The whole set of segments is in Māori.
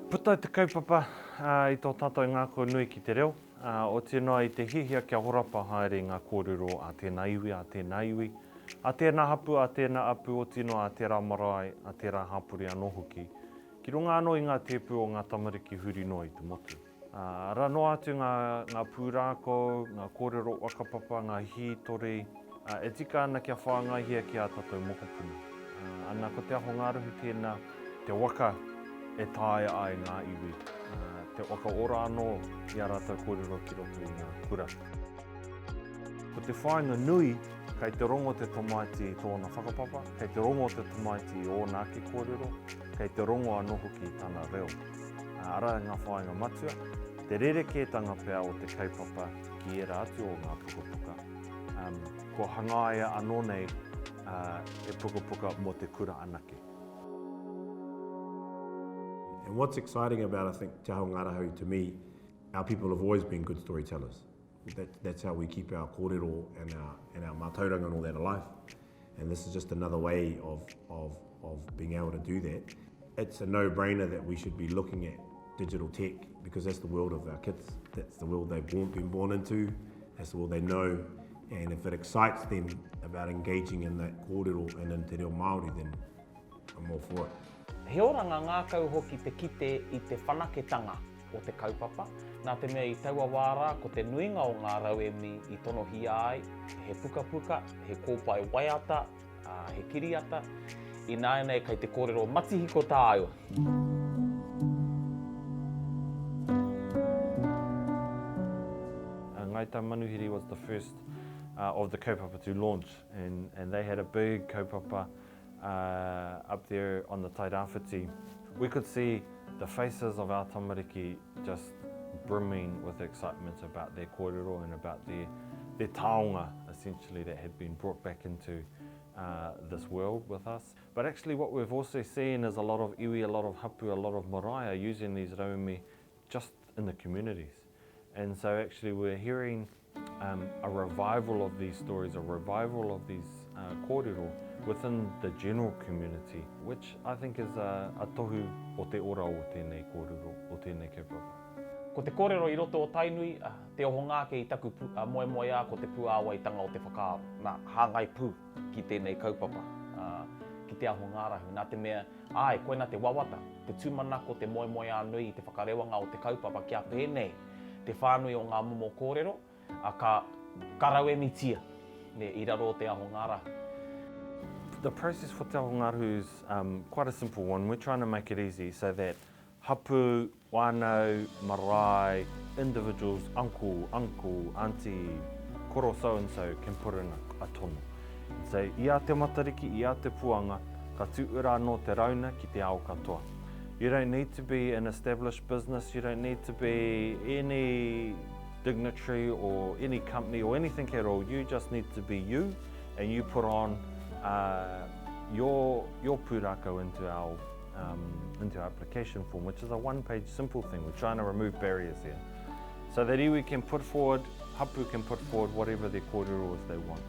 Puta te kaupapa I tō tātou ngāko nui ki te reo. O tēnā I te hihia kia horapa haere ngā kōrero a tēnā iwi, a tēnā iwi. A tēnā hapu, a tēnā apu, o tēnā a tērā marae, a tērā hapuri anō hoki. Ki runga anō I ngā tēpu o ngā tamariki huri noa I te motu. Ara no atu ngā pūrāko, ngā kōrero wakapapa, ngā hitori. E tika ana kia whāngahia ki a tātou mokopuna. Ana ko te aho Ngārahu tēnā, te waka e tāia ai ngā iwi. Te waka ora anō I a rātou kōrero ki roto I ngā kura. Ko te whāinga nui, kei te rongo te tomaiti I tōna whakapapa, kei te rongo te tomaiti I ōna ke kōrero, kei te rongo anō hoki I tāna reo. Ara ngā whāinga matua, te rerekētanga pēr o te kaupapa ki era atu o ngā pukapuka. Ko hangaia anō nei e pukapuka mo te kura anake. And what's exciting about, I think, Te Ao Ngārahu, to me, our people have always been good storytellers. That's how we keep our kōrero and our mātauranga and all that alive. And this is just another way of being able to do that. It's a no-brainer that we should be looking at digital tech because that's the world of our kids. That's the world they've been born into. That's the world they know. And if it excites them about engaging in that kōrero and in te reo Māori, then I'm all for it. He oranga ngā kau hoki te kite I te whanaketanga o te kaupapa. Nā te mea I taua wāra ko te nuinga o ngā rauemi I tono hia ai, he pukapuka, he kōpai waiata, he kiriata. I nāianei kei te kōrero matihiko tāua. Ngāi Manuhiri was the first of the kaupapa to launch and they had a big kaupapa up there on the Tairāwhiti. We could see the faces of our tamariki just brimming with excitement about their kōrero and about their taonga, essentially, that had been brought back into this world with us. But actually what we've also seen is a lot of iwi, a lot of hapu, a lot of marae using these rauemi just in the communities. And so actually we're hearing a revival of these stories, a revival of these kōrero within the general community, which I think is a tohu o te ora o tēnei kōrero, o tēnei kaupapa. Ko te kōrero I roto o Tainui, te oho ngāke I taku moe moe a ko te pūāwaitanga o te whakaaro. Nā hāngai pū ki tēnei kaupapa, ki te aho Ngārahu. Nā te mea, ai, koe nā te wawata, te tūmanako te moe moe a nui I te whakarewanga o te kaupapa kia pēnei, te whānui o ngā momo kōrero, ka rauemi tia, ne I raro o te aho Ngārahu. The process for Te Ao Ngārahu is quite a simple one. We're trying to make it easy so that hapu, wānau, marae, individuals, uncle, auntie, koro so-and-so can put in a tono. And say, ia te matariki, ia te puanga, ka tuura no te rauna ki te ao katoa. You don't need to be an established business, you don't need to be any dignitary or any company or anything at all. You just need to be you and you put on your pūrākau into our application form, which is a one-page simple thing. We're trying to remove barriers here, so that iwi can put forward, hapu can put forward whatever their kōrero they want.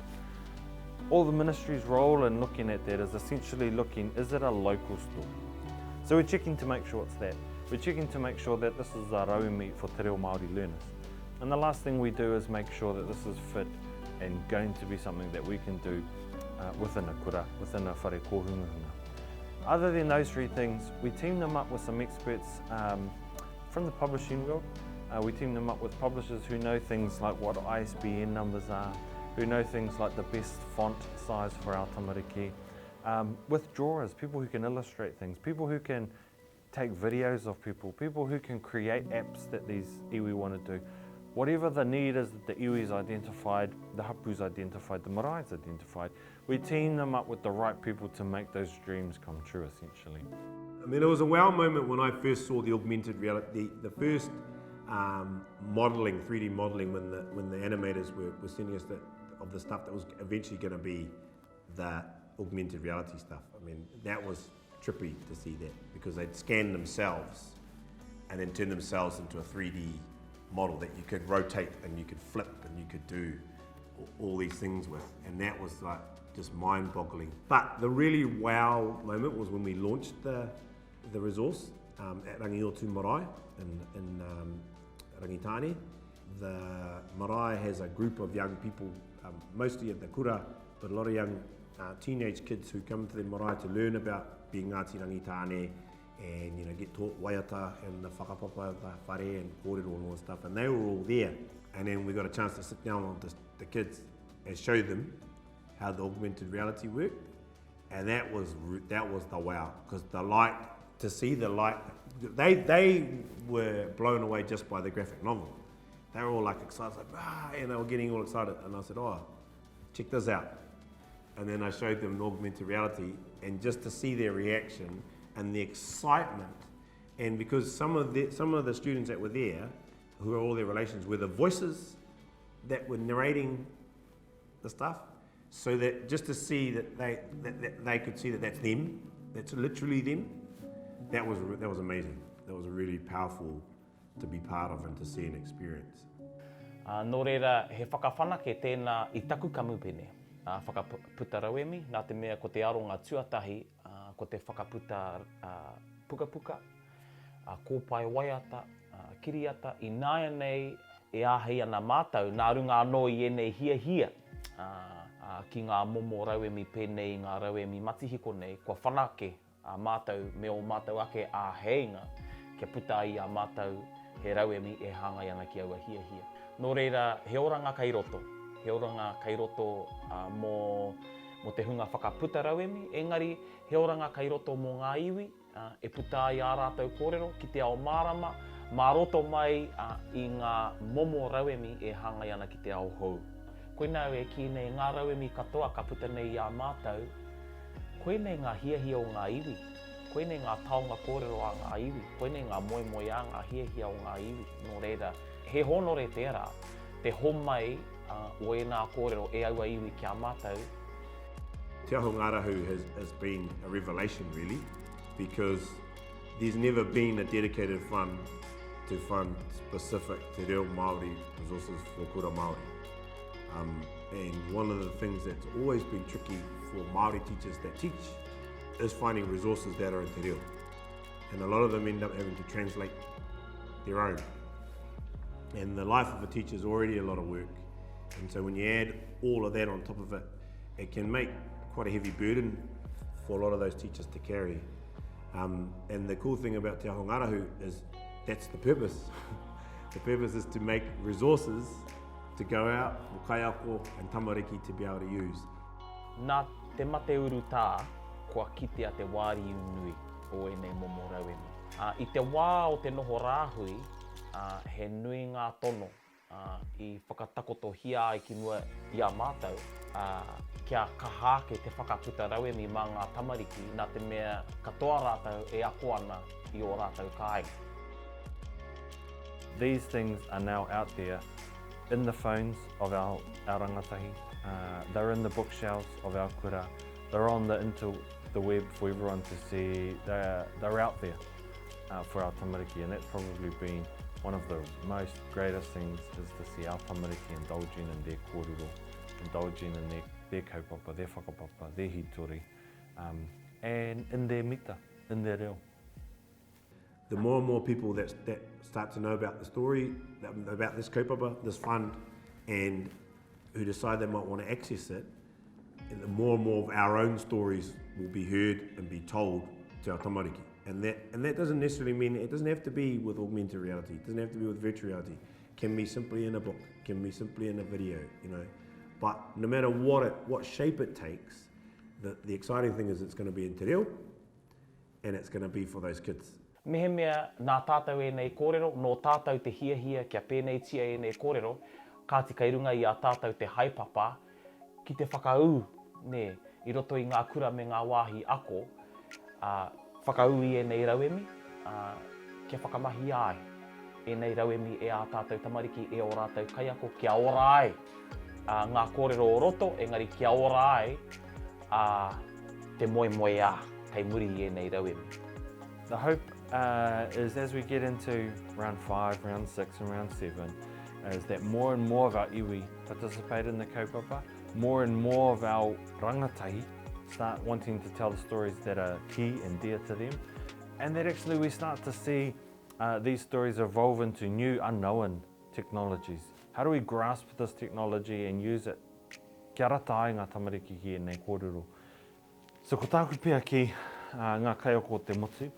All the ministry's role in looking at that is essentially looking, is it a local story? So we're checking to make sure it's that. We're checking to make sure that this is a rauemi for te reo Māori learners. And the last thing we do is make sure that this is fit and going to be something that we can do within a kura, within a whare kōhungahunga. Other than those three things, we team them up with some experts from the publishing world. We team them up with publishers who know things like what ISBN numbers are, who know things like the best font size for our tamariki, with drawers, people who can illustrate things, people who can take videos of people who can create apps that these iwi want to do. Whatever the need is that the iwi's identified, the hapu's identified, the marae's identified, we team them up with the right people to make those dreams come true, essentially. I mean, it was a wow moment when I first saw the augmented reality, the first modelling, 3D modelling, when the animators were sending us of the stuff that was eventually going to be the augmented reality stuff. I mean, that was trippy to see that because they'd scan themselves and then turn themselves into a 3D model that you could rotate and you could flip and you could do all these things with, and that was like just mind-boggling. But the really wow moment was when we launched the resource at Rangiotu Marae in Rangitane. The marae has a group of young people, mostly at the kura, but a lot of young teenage kids who come to the marae to learn about being Ngāti Rangitane and get taught waiata and the whakapapa, the whare and kōrero and all that stuff. And they were all there. And then we got a chance to sit down with the kids and show them how the augmented reality worked. And that was the wow, because the light, to see the light, they were blown away just by the graphic novel. They were all like excited, and they were getting all excited. And I said, oh, check this out. And then I showed them an augmented reality, and just to see their reaction and the excitement. And because some of the students that were there, who are all their relations, were the voices that were narrating the stuff, so that just to see that they could see that that's them, that's literally them, that was amazing. That was really powerful to be part of and to see and experience. Nō reira, he whakawhanake tēnā i taku kamupene. Whakaputa rauemi, nā te mea ko te aronga tuatahi, ko te whakaputa puka puka, kōpai waiata, kiriata, i nāia nei e āhei ana mātau, nā runga anō i enei hia, ki ngā momo rauemi pēnei, ngā rauemi matihiko nei, kua whanake mātau me o mātau ake āheinga, kia puta i a mātau he rauemi e hāngai ana ki aua hia. Nō reira, he oranga kairoto. He oranga kairoto mo te hunga whakaputa rauemi, engari he oranga kairoto mō ngā iwi, e puta i ā rātou kōrero ki te ao mārama, mā roto mai i ngā momo rauemi e hāngai ana ki te ao hou. Koe nau e ki nei ngā rauemi katoa ka puta nei i a mātau, koe nei ngā hia o ngā iwi, koe nei ngā taonga kōrero a ngā iwi, koe nei ngā moe a ngā hia o ngā iwi. Nō reira, he honore tērā, te homai o e nā kōrero e aua iwi ki a mātau. Te Aho Ngārahu has been a revelation really, because there's never been a dedicated fund to fund specific te reo Māori resources for kura Māori. And one of the things that's always been tricky for Māori teachers that teach is finding resources that are in te reo. And a lot of them end up having to translate their own. And the life of a teacher is already a lot of work. And so when you add all of that on top of it, it can make quite a heavy burden for a lot of those teachers to carry. And the cool thing about Te Aho Ngārahu is that's the purpose. The purpose is to make resources to go out, o kaiako and tamariki to be able to use. Nā te mate uru tā, kua kitea te wāri nui o enei momo rauemi. I te wā o te noho rāhui, he nui ngā tono i whakatakoto hia ai ki mua i a mātau, kia kahake te whakaputa rauemi mā ngā tamariki, nā te mea katoa rātau e ako ana i o rātau kāinga. These things are now out there in the phones of our rangatahi. They're in the bookshelves of our kura. They're on the web for everyone to see. They're out there for our tamariki, and that's probably been one of the most greatest things, is to see our tamariki indulging in their kōrero, indulging in their kaupapa, their whakapapa, their hitori, and in their mita, in their reo. The more and more people that start to know about the story, about this kaupapa, this fund, and who decide they might want to access it, and the more and more of our own stories will be heard and be told to our tamariki. And that doesn't necessarily mean, it doesn't have to be with augmented reality, it doesn't have to be with virtual reality. It can be simply in a book, it can be simply in a video, But no matter what shape it takes, the exciting thing is it's going to be in te reo, and it's going to be for those kids. Mehe mea nā tātou e nei kōrero, nō tātou te hia kia pēnei tia e nei kōrero, ka tika i runga i a tātou te haipapa, ki te whakaū, i roto i ngā kura me ngā wāhi ako, whakaū i e nei rauemi, kia whakamahi ai, e nei rauemi e a tātou tamariki e o rātou kaiako, kia ora ai ngā kōrero o roto, engari kia ora ai te moe a, kei muri i e nei rauemi. The hope is as we get into round 5, round 6 and round 7, is that more and more of our iwi participate in the kaupapa, more and more of our rangatahi start wanting to tell the stories that are key and dear to them, And then actually we start to see these stories evolve into new unknown technologies. How do we grasp this technology and use it? Kia rata ai ngā tamariki hi e nei kōrero. So ko tāku pia ki ngā kaioko te motu.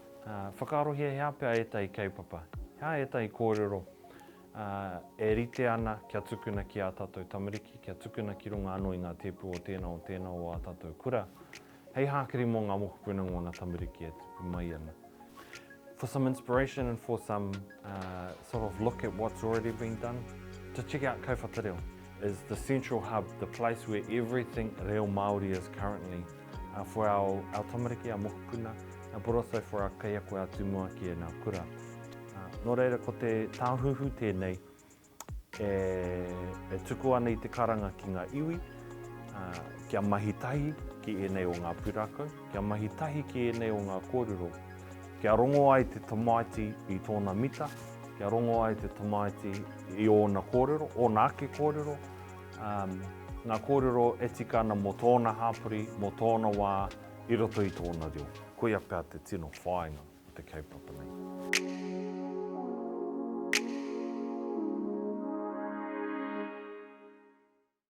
Whakaarohia hea pia e tai kaupapa. Hea e tai kōrero. E rite ana kia tukuna ki a tātou tamariki, kia tukuna ki runga anō i ngā tepu o tēnā o a tātou kura. Hei hākiri mō ngā mokopuna o ngā tamariki e tupu mai ana. For some inspiration and for some sort of look at what's already been done, to check out Kaiwhatareo is the central hub, the place where everything reo Māori is currently for our tamariki, our mokopuna, but also for our kaiako, our tumuaki and our kura. Nō reira, ko te tāhuhu tēnei, e tuku ana I te karanga ki ngā iwi, kia mahitahi ki ēnei o ngā pūrākau, kia mahitahi ki ēnei o ngā kōrero, kia rongo ai te tamaiti I tōna mita, kia rongo ai te tamaiti I ōna kōrero, ōna ake kōrero, ngā kōrero e tika ana mō tōna hāpuri, mō tōna wā, I roto I tōna reo. Koia pēr te tino whāinga o te kaupapa nei.